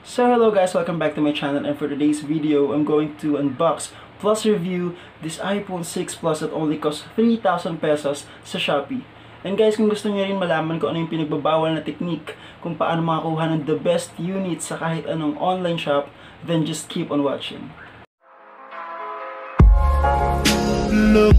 So hello guys, welcome back to my channel, and for today's video, I'm going to unbox plus review this iPhone 6 Plus that only costs 3,000 pesos sa Shopee. And guys, kung gusto niyo rin malaman kung ano yung pinagbabawal na technique, kung paano makakuha ng the best unit sa kahit anong online shop, then just keep on watching. Look.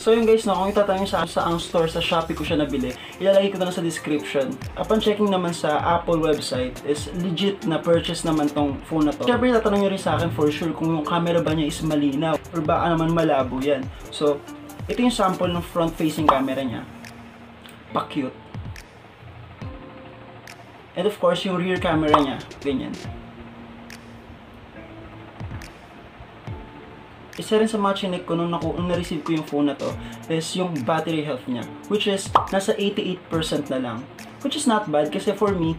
So yun guys, kung itatanong sa ang store sa Shopee ko siya nabili, ilalagay ko na sa description. Upon checking naman sa Apple website, is legit na purchase naman tong phone na to. Siyempre, tatanong nyo rin sa akin for sure kung yung camera ba niya is malinaw or baka naman malabo yan. So, ito yung sample ng front-facing camera niya. Pa-cute. And of course, yung rear camera niya, ganyan. Isa rin sa mga chinek ko nung na-receive ko yung phone na to is yung battery health niya, which is nasa 88% na lang, which is not bad kasi for me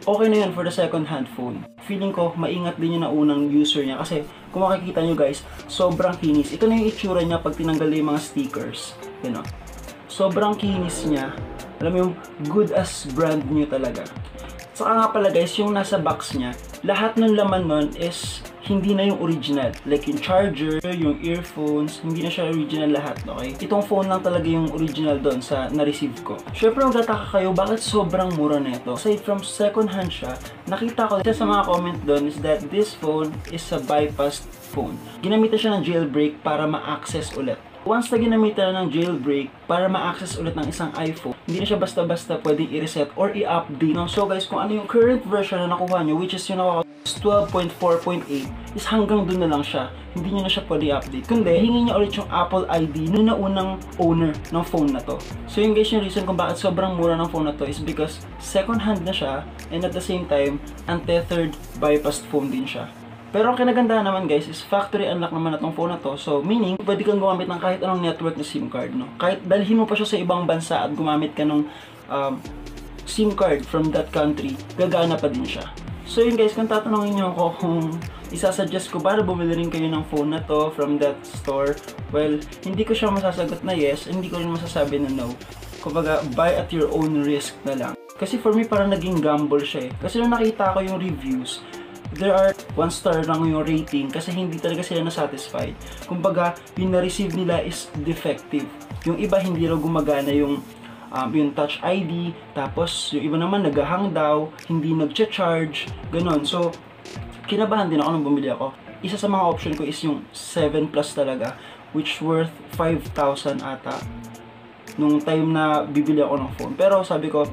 okay na yun for the second hand phone. Feeling ko maingat din yung naunang user niya kasi kung makikita nyo guys, sobrang kinis. Ito na yung itsura niya pag tinanggal yung mga stickers, you know. Sobrang kinis niya, alam mo yung good as brand new talaga. Saka nga pala guys, yung nasa box niya, lahat ng laman nun is hindi na yung original. Like yung charger, yung earphones, hindi na siya original lahat, okay? Itong phone lang talaga yung original doon sa na-receive ko. Syempre magtataka kayo, bakit sobrang mura na ito? Aside from second hand siya, nakita ko sa mga comment doon is that this phone is a bypass phone. Ginamitan siya ng jailbreak para ma-access ulit. Once na ginamitan ng jailbreak para ma-access ulit ng isang iPhone, hindi na siya basta-basta pwedeng i-reset or i-update. So guys, kung ano yung current version na nakuha nyo, which is yung nakuha 12.4.8, is hanggang dun na lang siya. Hindi nyo na siya pwede i-update. Kundi, hingin nyo ulit yung Apple ID nung naunang owner ng phone na to. So yun guys, yung reason kung bakit sobrang mura ng phone na to is because second hand na siya, and at the same time, untethered bypass phone din siya. Pero ang kinagandahan naman guys is factory unlock naman na tong phone na to. So meaning, pwede kang gumamit ng kahit anong network na SIM card, no? Kahit dalhin mo pa siya sa ibang bansa at gumamit ka ng SIM card from that country, gagana pa din siya. So yun guys, kung tatanungin nyo ako kung isasuggest ko para bumili rin kayo ng phone na to from that store, well, hindi ko siya masasagot na yes, hindi ko rin masasabi na no. Kumbaga, buy at your own risk na lang. Kasi for me, parang naging gamble siya eh. Kasi nung nakita ko yung reviews, there are 1 star lang yung rating kasi hindi talaga sila na-satisfied. Kumbaga, yung na-receive nila is defective. Yung iba hindi raw gumagana yung Touch ID, tapos yung iba naman nag-hang daw, hindi nag-charge, ganon. So, kinabahan din ako nung bumili ako. Isa sa mga option ko is yung 7 Plus talaga, which worth 5,000 ata nung time na bibili ako ng phone. Pero sabi ko,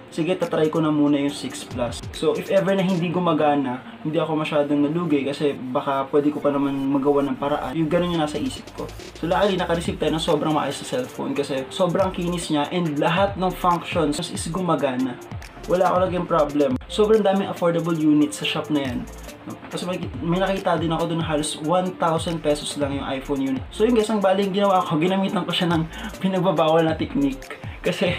sige, tatry ko na muna yung 6 Plus. So, if ever na hindi gumagana, hindi ako masyadong nalugi kasi baka pwede ko pa naman magawa ng paraan. Yung ganun yung nasa isip ko. So, luckily, naka-receive tayo ng sobrang maayos sa cellphone kasi sobrang kinis niya and lahat ng functions is gumagana. Wala ako laging problem. Sobrang daming affordable units sa shop na yan. Kasi may nakita din ako doon na halos 1,000 pesos lang yung iPhone unit. So yun guys, ang bali yung ginawa ko, ginamitan ko siya ng pinagbabawal na technique. Kasi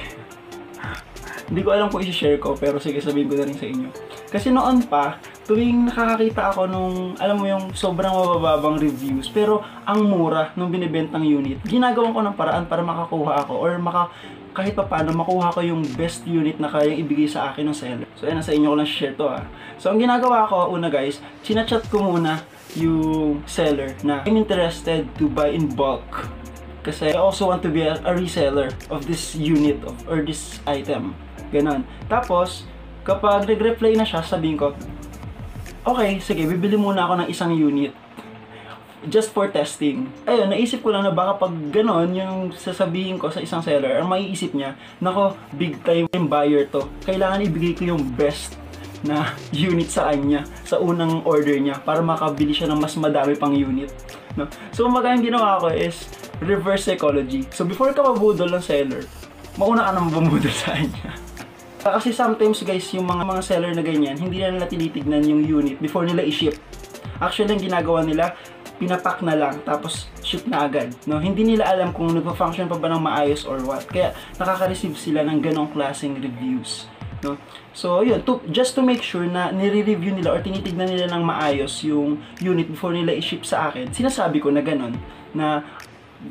hindi ko alam kung i-share ko, pero sige, sabihin ko na rin sa inyo. Kasi noon pa, tuwing nakakakita ako nung, alam mo yung sobrang mabababang reviews, pero ang mura nung binibentang unit, ginagawan ko ng paraan para makakuha ako or kahit pa paano makuha ko yung best unit na kayang ibigay sa akin ng seller. So ayan, nasa inyo ko lang share to ha. So ang ginagawa ko, una guys, chinachat ko muna yung seller na I'm interested to buy in bulk. Kasi I also want to be a reseller of this unit or this item. Ganon. Tapos, kapag nag-reply na siya, sabihin ko, okay, sige, bibili muna ako ng isang unit. Just for testing. Ayun, naisip ko lang na baka pag ganon yung sasabihin ko sa isang seller, ang maiisip niya, nako, big time buyer to. Kailangan ibigay ko yung best na unit sa kanya, sa unang order niya, para makabili siya ng mas madami pang unit. No? So, kumbaga yung ginawa ko is reverse psychology. So, before ka mabudol ng seller, mauna ka naman bumudol sa kanya. Kasi sometimes guys, yung mga seller na ganyan, hindi na nila tinitignan yung unit before nila i-ship. Actually, yung ginagawa nila, pinapack na lang, tapos ship na agad. No? Hindi nila alam kung nagpa-function pa ba ng maayos or what. Kaya nakaka-receive sila ng ganong klaseng reviews. No? So, yun, just to make sure na nire-review nila or tinitignan nila ng maayos yung unit before nila i-ship sa akin, sinasabi ko na ganon, na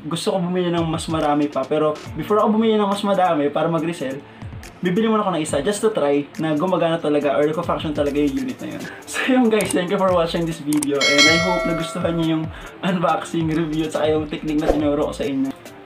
gusto ko bumili ng mas marami pa, pero before ako bumili ng mas madami para mag-resell, bibili muna ako ng isa just to try na gumagana talaga or nagpa-function talaga yung unit na yun. So yun guys, thank you for watching this video and I hope nagustuhan niyo yung unboxing, review at saka yung technique na tinuro ko sa inyo.